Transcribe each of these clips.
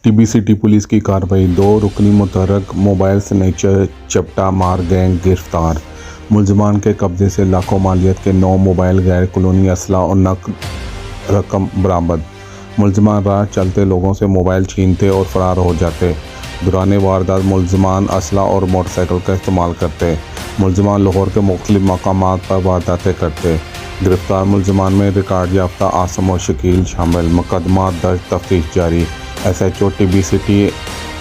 टीबीसीटी police की कार्रवाई। 2 रुकनी मुतहर्रिक mobile snatcher चपटा मार गैंग गिरफ्तार। मुलजमान के कब्जे से लाखों मालियत के 9 मोबाइल, गैर कानूनी असला और नकद रकम बरामद। मुलजमान राह चलते लोगों से मोबाइल छीनते और फरार हो जाते। दौरान वारदात मुलजमान असला और मोटरसाइकिल का इस्तेमाल करते। मुलजमान लाहौर के मुख्तलिफ मकामात पर वारदातें करते। गिरफ्तार मुलजमान में रिकॉर्ड याफ्ता आसम और शकील शामिल। मुकदमा दर्ज, तफ्तीश जारी। SHO टीबीसीटी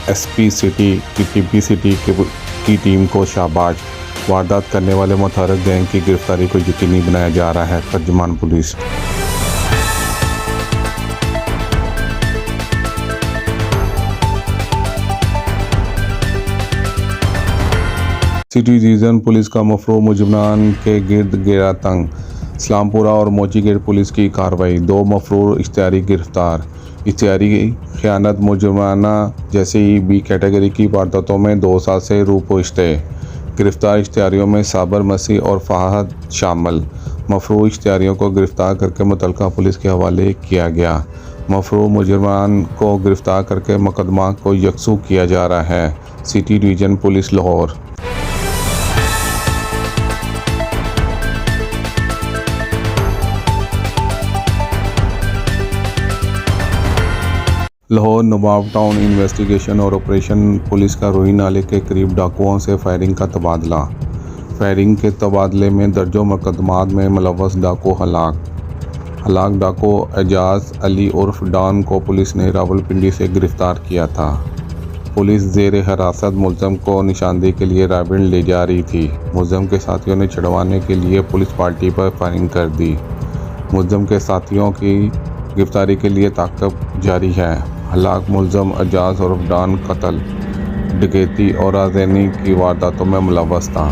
SP सिटी की टीबीसीटी की टीम को शाबाश। वारदात करने वाले मुतहर्रिक गैंग की गिरफ्तारी को यकीनी बनाया जा रहा है। तर्जुमान पुलिस। सिटी रीजन पुलिस का मफरू मुजरिमान के गिर्द गिरा तंग। इस्लामपुरा और मोची गेट पुलिस की कार्रवाई। 2 मफरूर इश्तिहारी गिरफ्तार। इश्तिहारी खयानत मुजरिमाना जैसे ही B कैटेगरी की वारदातों में 2 साल से रूपोइश्ते। गिरफ्तार इश्तिहारियों में साबर मसीह और फहद शामिल। मफरूर इश्तिहारियों को गिरफ्तार करके मुतल्लिका पुलिस के हवाले किया गया। मफरूर मुजरिमान को गिरफ्तार करके मुकदमा को यकसू किया जा रहा है। City region police Lahore. Lahore Nawab town investigation और ऑपरेशन पुलिस का रोही नाले के करीब डाकुओं से फायरिंग का तबादला। फायरिंग के तबादले में दर्जों मुकदमात में मुलव्वस डाकू हलाक डाकू एजाज अली उर्फ डॉन को पुलिस ने रावलपिंडी से गिरफ्तार किया था। पुलिस जेर हिरासत मुलज़म को निशानदेही के लिए रावलपिंडी ले जा रही थी। मुलज़म के साथियों ने छुड़वाने के लिए पुलिस पार्टी पर फायरिंग कर दी। मुलज़म के साथियों की गिरफ्तारी के लिए ताक़ब जारी है। हलाक मुलज़म एजाज और डॉन कत्ल, डकैती और आज़ैनी की वारदातों में मुलव्वस था।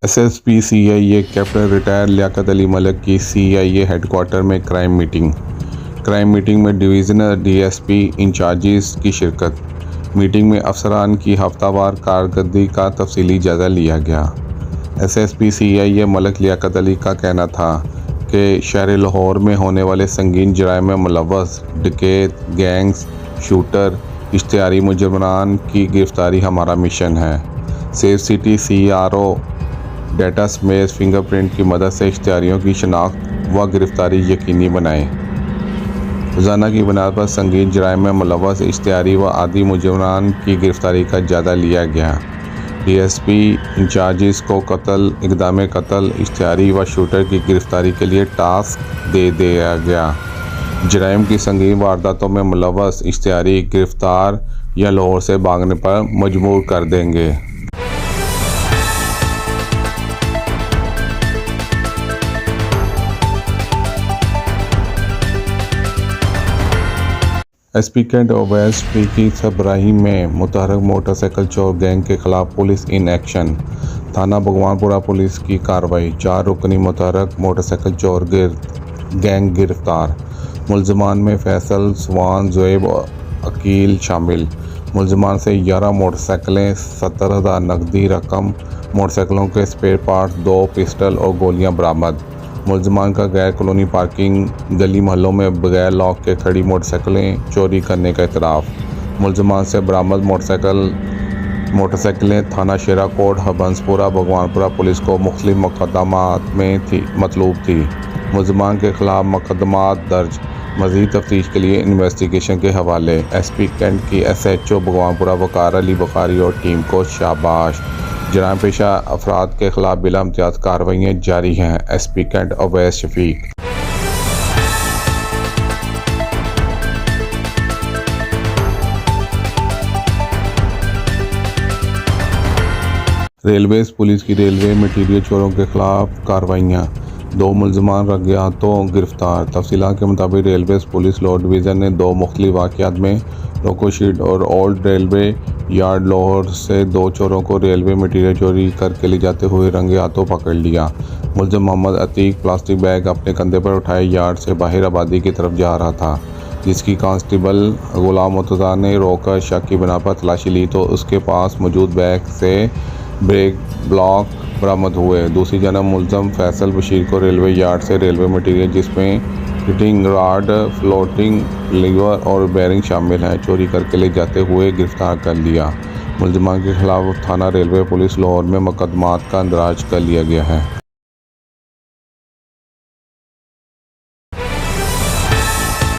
SSP CIA captain retire Liaquat Ali Malik की CIA हेडक्वार्टर में क्राइम मीटिंग में डिवीज़नल DSP इंचार्जेस की शिरकत। मीटिंग में अफसरान की हफ्तावार कारकर्दगी का तफसीली जायज़ा लिया गया। SSP CIA मलिक लियाकत अली का कहना था कि शहर लाहौर में होने वाले संगीन जराइम में मुलव्वस डकैत, गैंग्स, शूटर, इश्तिहारी मुजरिमान की गिरफ्तारी हमारा मिशन है। सेफ सिटी CRO डेटा समेत फिंगरप्रिंट की मदद से इश्तिहारियों की शनाख्त व गिरफ्तारी यकीनी बनाएं। रोज़ाना की बुनियाद पर संगीन जराइम में मुलव्वस इश्तिहारी व आदि मुजरिमान की गिरफ्तारी का जायज़ा लिया गया। DSP इंचार्जेस को इक़दाम कत्ल, इश्तिहारी व शूटर की गिरफ्तारी के लिए टास्क दे दिया गया। जराइम की संगीन वारदातों में मुलव्वस इश्तिहारी गिरफ्तार या लाहौर से भागने पर मजबूर कर देंगे। SP कैंट ओवैस पी की सरबराही में मुतहर्रिक मोटरसाइकिल चोर गैंग के खिलाफ पुलिस इन एक्शन। थाना भगवानपुरा पुलिस की कार्रवाई। 4 रुकनी मुतहर्रिक मोटरसाइकिल चोर गैंग गिरफ्तार। मुलजमान में फैसल, स्वान, ज़ुएब और अकील शामिल। मुलजमान से 11 मोटरसाइकिलें, 70,000 नकदी रकम, मोटरसाइकिलों के स्पेयर पार्ट्स, 2 पिस्टल और गोलियां बरामद। मुलजमान का गैर कानूनी पार्किंग, गली महलों में बगैर लॉक के खड़ी मोटरसाइकिलें चोरी करने का इतराफ़। मुलजमान से बरामद मोटरसाइकिलें थाना शेरा कोट, हबंसपुरा, भगवानपुरा पुलिस को मुख्तलिफ मुकदमात में मतलूब थी। मुलजमान के खिलाफ मुकदमात दर्ज। मज़ीद तफ्तीश के लिए इन्वेस्टिगेशन के हवाले। SP कैंट की SHO भगवानपुरा वक़ार अली बुखारी और टीम को शाबाश। जराइम पेशा अफराद के खिलाफ बिला इम्तियाज़ कार्रवाइयाँ जारी हैं। SP cantt Awais Shafiq. Railways police की रेलवे मटीरियल चोरों के खिलाफ कार्रवाइयाँ। 2 मुलजमान रंगे-हाथों गिरफ्तार। तफसीलात के मुताबिक रेलवेज़ पुलिस लाहौर डिवीज़न ने 2 मुख्तलिफ वाक़यात में लोकोशीट और ओल्ड रेलवे यार्ड लाहौर से 2 चोरों को रेलवे मटीरियल चोरी करके ले जाते हुए रंगे हाथों पकड़ लिया। मुलज़िम मोहम्मद अतीक प्लास्टिक बैग अपने कंधे पर उठाए यार्ड से बाहर आबादी की तरफ जा रहा था, जिसकी कांस्टेबल गुलाम मुर्तज़ा ने रोककर शक की बिना पर तलाशी ली तो उसके पास मौजूद बैग से ब्रेक ब्लॉक बरामद हुए। दूसरी जानब मुलज़म फैसल बशीर को रेलवे यार्ड से रेलवे मटीरियल जिसमें फिटिंग रॉड, फ्लोटिंग लीवर और बेरिंग शामिल हैं, चोरी करके ले जाते हुए गिरफ्तार कर लिया। मुलज़मान के खिलाफ थाना रेलवे पुलिस लाहौर में मुकदमात का इंदराज कर लिया गया है।